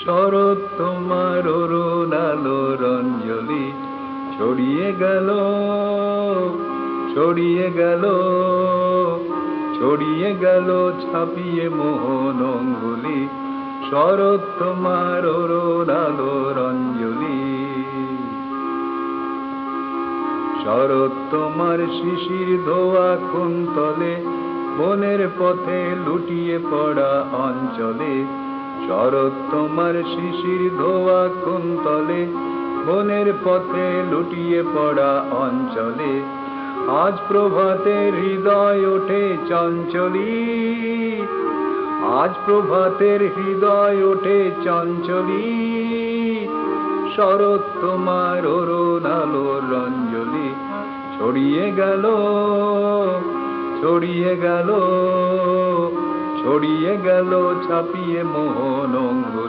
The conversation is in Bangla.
শরৎ তোমার অরুণ আলোর অঞ্জলি ছড়িয়ে গেল, ছড়িয়ে গেল, ছড়িয়ে গেল ছাপিয়ে মোহন অঙ্গুলি। শরৎ তোমার অরুণ আলোর অঞ্জলি। শরৎ তোমার শিশির ধোয়া কুন্তলে বনের পথে লুটিয়ে পড়া অঞ্চলে। শরৎ তোমার শিশির ধোয়া কুন্তলে বনের পথে লুটিয়ে পড়া অঞ্চলে। আজ প্রভাতের হৃদয় ওঠে চঞ্চলী, আজ প্রভাতের হৃদয় ওঠে চঞ্চলী। শরৎ তোমার অরুণ আলোর অঞ্জলি ছড়িয়ে গেল, ছড়িয়ে গেল, ছড়িয়ে গেল ছাপিয়ে মোহন অঙ্গুলি।